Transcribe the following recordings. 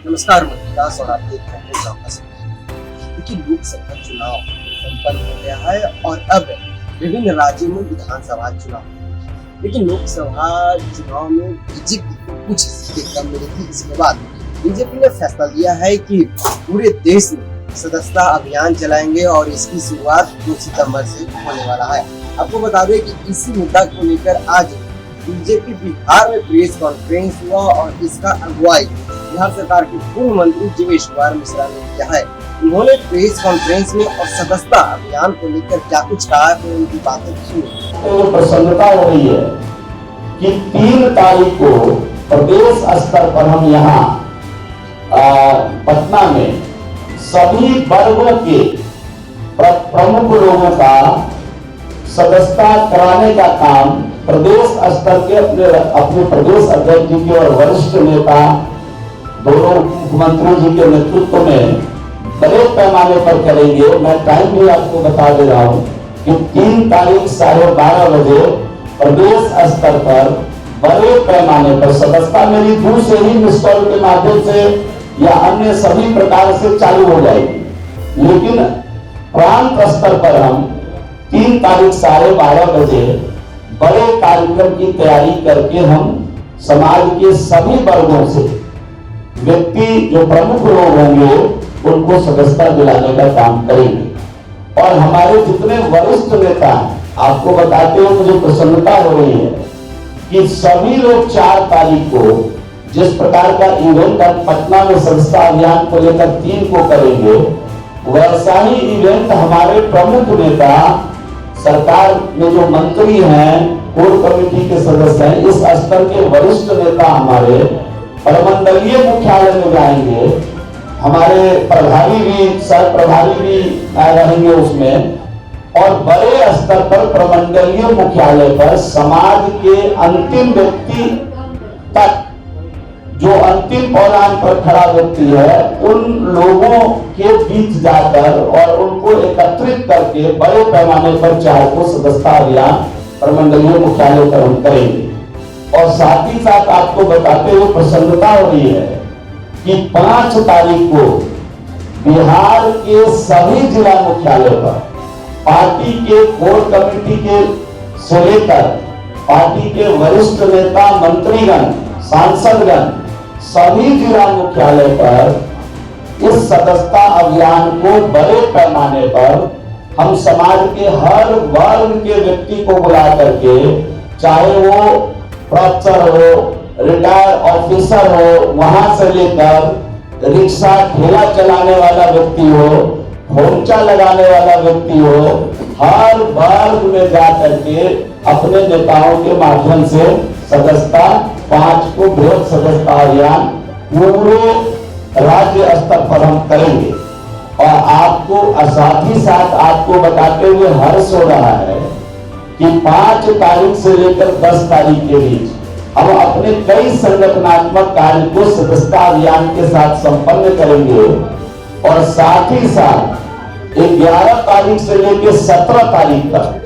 नमस्कार, मैं विकास और आप देख रहे हैं चौकस। देखिए, लोकसभा चुनाव संपन्न हो गया है और अब विभिन्न राज्यों में विधानसभा चुनाव। लेकिन लोकसभा चुनाव में बीजेपी को कुछ सीटें कम मिली थी। इसके बाद बीजेपी ने फैसला लिया है कि पूरे देश में सदस्यता अभियान चलाएंगे और इसकी शुरुआत 2 सितंबर से होने वाला है। आपको बता दें कि इसी मुद्दा को लेकर आज बीजेपी बिहार में प्रेस कॉन्फ्रेंस हुआ और इसका अगुवाई बिहार सरकार के पूर्व मंत्री जीवेश कुमार मिश्रा ने किया है। उन्होंने प्रेस कॉन्फ्रेंस में और सदस्यता अभियान को लेकर क्या कुछ कहा है, उनकी बातें सुनिए। तो प्रसन्नता हो रही है कि 3 तारीख को प्रदेश स्तर पर हम यहाँ पटना में सभी वर्गों के प्रमुख लोगों का सदस्यता कराने का काम प्रदेश स्तर के अपने प्रदेश अध्यक्ष जी के और वरिष्ठ नेता दोनों मुख्यमंत्री जी के नेतृत्व में बड़े पैमाने पर करेंगे। मैं टाइम भी आपको बता दे रहा हूँ कि 3 तारीख 12:30 बजे प्रदेश स्तर पर बड़े पैमाने पर सदस्यता मेरी दूर से ही मिस कॉल के माध्यम से या अन्य सभी प्रकार से चालू हो जाएगी। लेकिन प्रांत स्तर पर हम 3 तारीख 12:30 बजे बड़े कार्यक्रम की तैयारी करके हम समाज के सभी वर्गों से व्यक्ति जो प्रमुख लोग होंगे उनको सदस्यता दिलाने का काम करेंगे। और हमारे जितने वरिष्ठ नेता हैं, आपको बताते हुए मुझे प्रसन्नता हो रही है कि सभी लोग 4 तारीख को जिस प्रकार का इवेंट हम पटना में सदस्यता अभियान को लेकर 3 को करेंगे, वैसा ही इवेंट हमारे प्रमुख नेता सरकार में जो मंत्री हैं, कोर कमेटी के सदस्य हैं, इस स्तर के वरिष्ठ नेता हमारे प्रमंडलीय मुख्यालय में जाएंगे। हमारे प्रभारी भी, सह प्रभारी भी रहेंगे उसमें। और बड़े स्तर पर प्रमंडलीय मुख्यालय पर समाज के अंतिम व्यक्ति तक, जो अंतिम पौरान पर खड़ा व्यक्ति है, उन लोगों के बीच जाकर और उनको एकत्रित करके बड़े पैमाने पर 4 को सदस्यता अभियान प्रमंडलीय मुख्यालय पर हम करेंगे। और साथ ही साथ आपको बताते हुए प्रसन्नता हो रही है कि 5 तारीख को बिहार के सभी जिला मुख्यालय पर पार्टी के कोर कमेटी के से लेकर पार्टी के वरिष्ठ नेता, मंत्रीगण, सांसदगण, सभी जिला मुख्यालय पर इस सदस्यता अभियान को बड़े पैमाने पर हम समाज के हर वर्ग के व्यक्ति को बुला करके, चाहे वो प्रोफेसर हो, रिटायर्ड ऑफिसर हो, वहां से लेकर रिक्शा ठेला चलाने वाला व्यक्ति हो, ढोंचा लगाने वाला व्यक्ति हो, हर वर्ग में जाकर के अपने नेताओं के माध्यम से सदस्यता 5 को बृहद सदस्यता अभियान पूरे राज्य स्तर पर हम करेंगे। और आपको साथ ही साथ आपको बताते हुए हर्ष हो रहा है कि 5 तारीख से लेकर 10 तारीख के बीच हम अपने कई संगठनात्मक कार्य को सदस्यता अभियान के साथ संपन्न करेंगे। और साथ ही साथ 11 तारीख से लेकर 17 तारीख तक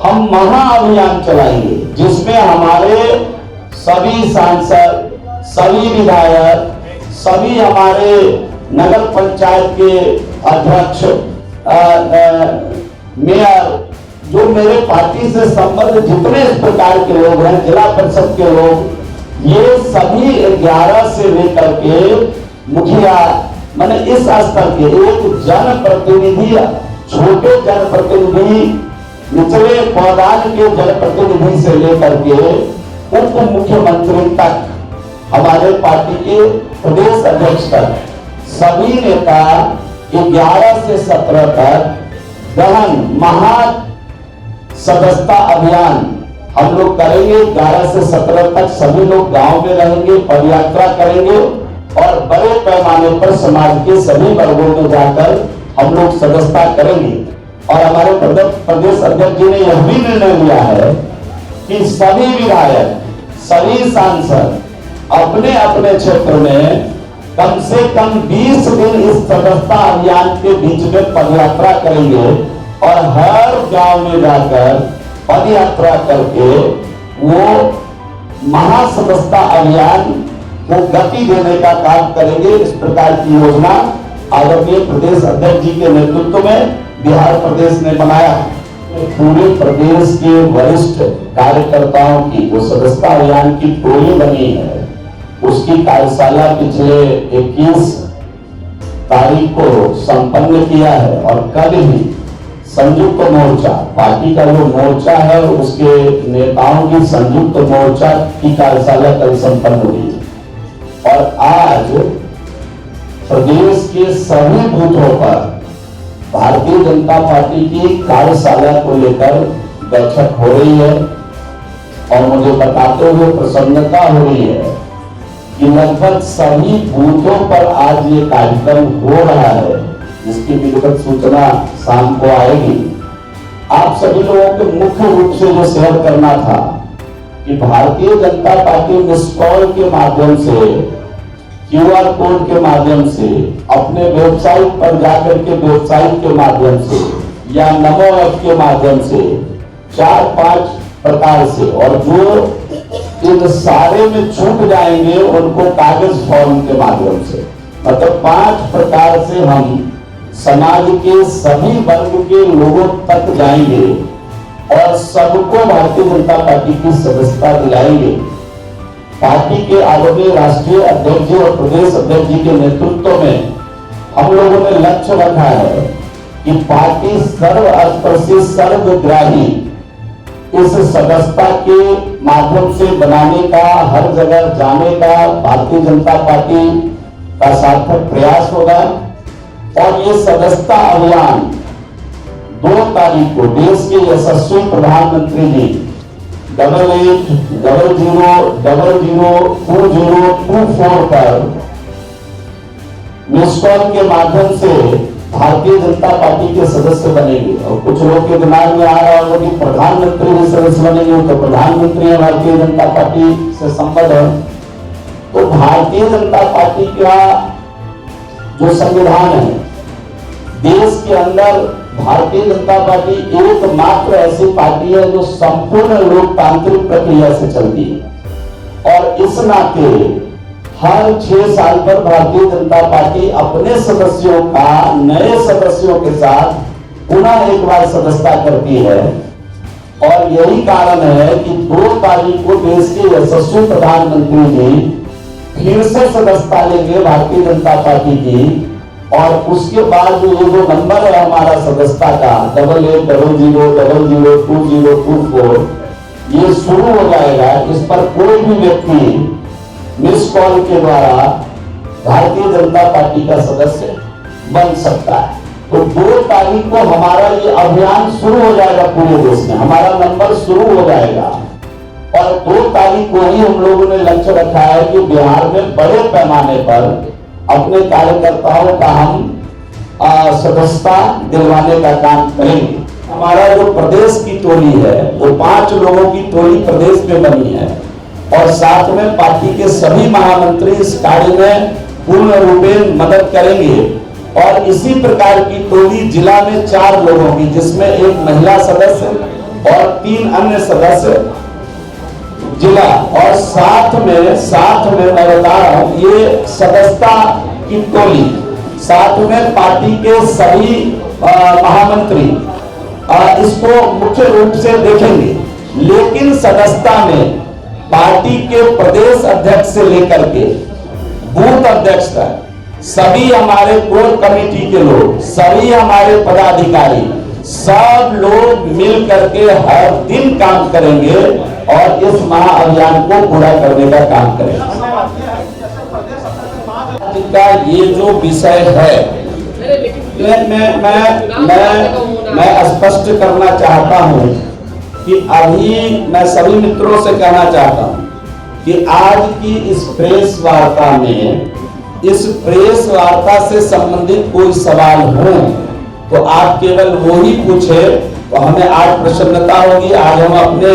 हम महा अभियान चलाएंगे, जिसमें हमारे सभी सांसद, सभी विधायक, सभी हमारे नगर पंचायत के अध्यक्ष, मेयर, जो मेरे पार्टी से संबद्ध जितने इस प्रकार के लोग हैं, जिला परिषद के लोग, ये सभी 11 से लेकर के मुखिया, माने इस स्तर के एक जनप्रतिनिधि, छोटे जनप्रतिनिधि, निचले पौधान के जनप्रतिनिधि से लेकर के उप मुख्यमंत्री तक, हमारे पार्टी के प्रदेश अध्यक्ष तक, सभी नेता 11 से 17 तक गहन महा सदस्यता अभियान हम लोग करेंगे। 11 से 17 तक सभी लोग गांव में रहेंगे, पदयात्रा करेंगे और बड़े पैमाने पर समाज के सभी वर्गों में जाकर हम लोग सदस्यता करेंगे। और हमारे प्रदेश अध्यक्ष जी ने यह भी निर्णय लिया है कि सभी विधायक, सभी सांसद अपने अपने क्षेत्र में कम से कम 20 दिन इस सदस्यता अभियान के बीच में पदयात्रा करेंगे और हर गांव में जाकर पदयात्रा करके वो महासदस्यता अभियान को गति देने का काम करेंगे। इस प्रकार की योजना आदरणीय प्रदेश अध्यक्ष जी के नेतृत्व में बिहार प्रदेश ने बनाया। पूरे प्रदेश के वरिष्ठ कार्यकर्ताओं की जो सदस्यता अभियान की टोली बनी है, उसकी कार्यशाला पिछले 21 तारीख को संपन्न किया है और कल ही संयुक्त मोर्चा, पार्टी का जो मोर्चा है उसके नेताओं की संयुक्त मोर्चा की कार्यशाला कल संपन्न हुई और आज प्रदेश के सभी बूथों पर भारतीय जनता पार्टी की कार्यशाला को लेकर बैठक हो रही है और मुझे बताते हुए प्रसन्नता हो रही है कि लगभग सभी बूथों पर आज ये कार्यक्रम हो रहा है, जिसकी विधिवत सूचना शाम को आएगी। आप सभी लोगों को मुख्य रूप से जो शेयर करना था कि Bharatiya Janata party miss call के माध्यम से, QR कोड के माध्यम से, अपने वेबसाइट पर जाकर के वेबसाइट के माध्यम से या नमो ऐप के माध्यम से 4-5 प्रकार से, और जो इन सारे में छूट जाएंगे उनको कागज फॉर्म के माध्यम से, मतलब 5 प्रकार से हम समाज के सभी वर्ग के लोगों तक जाएंगे और सबको भारतीय जनता पार्टी की सदस्यता दिलाएंगे। पार्टी के आदरणीय राष्ट्रीय अध्यक्ष जी और प्रदेश अध्यक्ष जी के नेतृत्व में हम लोगों ने लक्ष्य रखा है कि पार्टी सर्वस्पर्शी सर्वग्राही इस सदस्यता के माध्यम से बनाने का, हर जगह जाने का भारतीय जनता पार्टी का सार्थक प्रयास होगा। और ये सदस्यता अभियान 2 तारीख को देश के यशस्वी प्रधानमंत्री जी 8800002024 पर मिस कॉल के माध्यम से भारतीय जनता पार्टी के सदस्य बनेंगे। और कुछ लोग के दिमाग में आ रहा होगा कि प्रधानमंत्री भी सदस्य बनेंगे, तो प्रधानमंत्री भारतीय जनता पार्टी से संबद्ध है। तो भारतीय जनता पार्टी का जो संविधान है, देश के अंदर भारतीय जनता पार्टी एकमात्र ऐसी पार्टी है जो संपूर्ण लोकतांत्रिक प्रक्रिया से चलती है और इस नाते हर 6 साल पर भारतीय जनता पार्टी अपने सदस्यों का नए सदस्यों के साथ पुनः एक बार सदस्यता करती है। और यही कारण है कि 2 तारीख को देश के यशस्वी प्रधानमंत्री जी फिर से सदस्यता लेंगे भारतीय जनता पार्टी की। और उसके बाद जो नंबर है हमारा सदस्यता का 8800002024 ये शुरू हो जाएगा। इस पर कोई भी व्यक्ति मिस कॉल के द्वारा भारतीय जनता पार्टी का सदस्य बन सकता है। तो 2 तारीख को हमारा ये अभियान शुरू हो जाएगा, पूरे देश में हमारा नंबर शुरू हो जाएगा। और 2 तारीख को ही हम लोगों ने लक्ष्य रखा है कि बिहार में बड़े पैमाने पर अपने कार्यकर्ताओं का हम सदस्यता दिलवाने का काम करेंगे। हमारा जो प्रदेश की टोली है वो 5 लोगों की टोली प्रदेश में बनी है और साथ में पार्टी के सभी महामंत्री इस कार्य में पूर्ण रूपेण मदद करेंगे। और इसी प्रकार की टोली जिला में 4 लोगों की, जिसमें एक महिला सदस्य और 3 अन्य सदस्य जिला, और साथ में मैं बता रहा हूं ये सदस्यता की टोली, साथ में पार्टी के सभी महामंत्री इसको मुख्य रूप से देखेंगे। लेकिन सदस्यता में पार्टी के प्रदेश अध्यक्ष से लेकर के बूथ अध्यक्ष तक सभी हमारे कोर कमेटी के लोग, सभी हमारे पदाधिकारी, सब लोग मिल करके हर दिन काम करेंगे और इस महाअभियान को पूरा करने का काम करेंगे। का ये जो विषय है मैं स्पष्ट करना चाहता हूं कि अभी मैं सभी मित्रों से कहना चाहता हूं कि आज की इस प्रेस वार्ता में, इस प्रेस वार्ता से संबंधित कोई सवाल हो तो आप केवल वो ही पूछे तो हमें आज प्रसन्नता होगी। आज हम अपने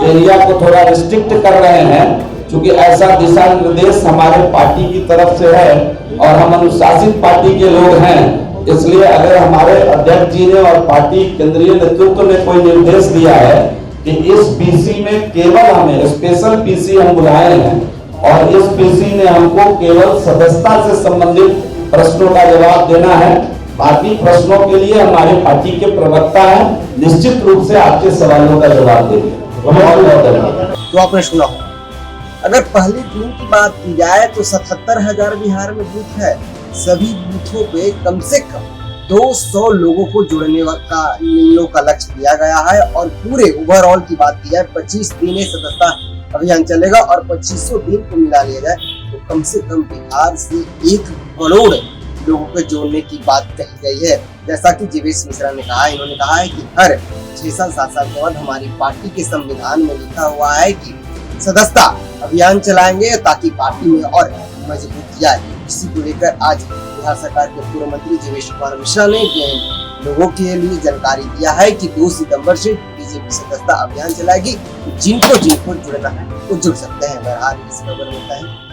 एरिया को थोड़ा रिस्ट्रिक्ट कर रहे हैं क्योंकि ऐसा दिशा निर्देश हमारे पार्टी की तरफ से है और हम अनुशासित पार्टी के लोग हैं। इसलिए अगर हमारे अध्यक्ष जी ने और पार्टी केंद्रीय नेतृत्व ने कोई निर्देश दिया है कि इस पीसी में केवल हमें स्पेशल पीसी हम बुलाए हैं और इस पीसी ने हमको केवल सदस्यता से संबंधित प्रश्नों का जवाब देना है। बाकी प्रश्नों के लिए हमारे पार्टी के प्रवक्ता हैं, निश्चित रूप से आपके सवालों का जवाब देंगे। बहुत बहुत धन्यवाद। तो आपने सुना हो, अगर पहले दिन की बात की जाए तो 77,000 बिहार में बूथ है। सभी बूथों पे कम से कम 200 लोगों को जोड़ने का लक्ष्य दिया गया है। और पूरे ओवरऑल की बात की जाए 25 दिन सदस्यता अभियान चलेगा और 2500 दिन को मिला लिया जाए तो कम से कम बिहार से 1 करोड़ लोगों को जोड़ने की बात कही गई है। जैसा कि जीवेश मिश्रा ने कहा, इन्होंने कहा है कि हर 6 साल 7 साल के बाद हमारी पार्टी के संविधान में लिखा हुआ है कि सदस्यता अभियान चलाएंगे ताकि पार्टी में और मजबूत जाए। इसी को लेकर आज बिहार सरकार के पूर्व मंत्री जीवेश कुमार मिश्रा ने लोगों के लिए जानकारी दिया है कि 2 सितंबर से बीजेपी सदस्यता अभियान चलाएगी। जिनको जुड़ना है वो जुड़ सकते हैं। बहरहाल इस खबर में है।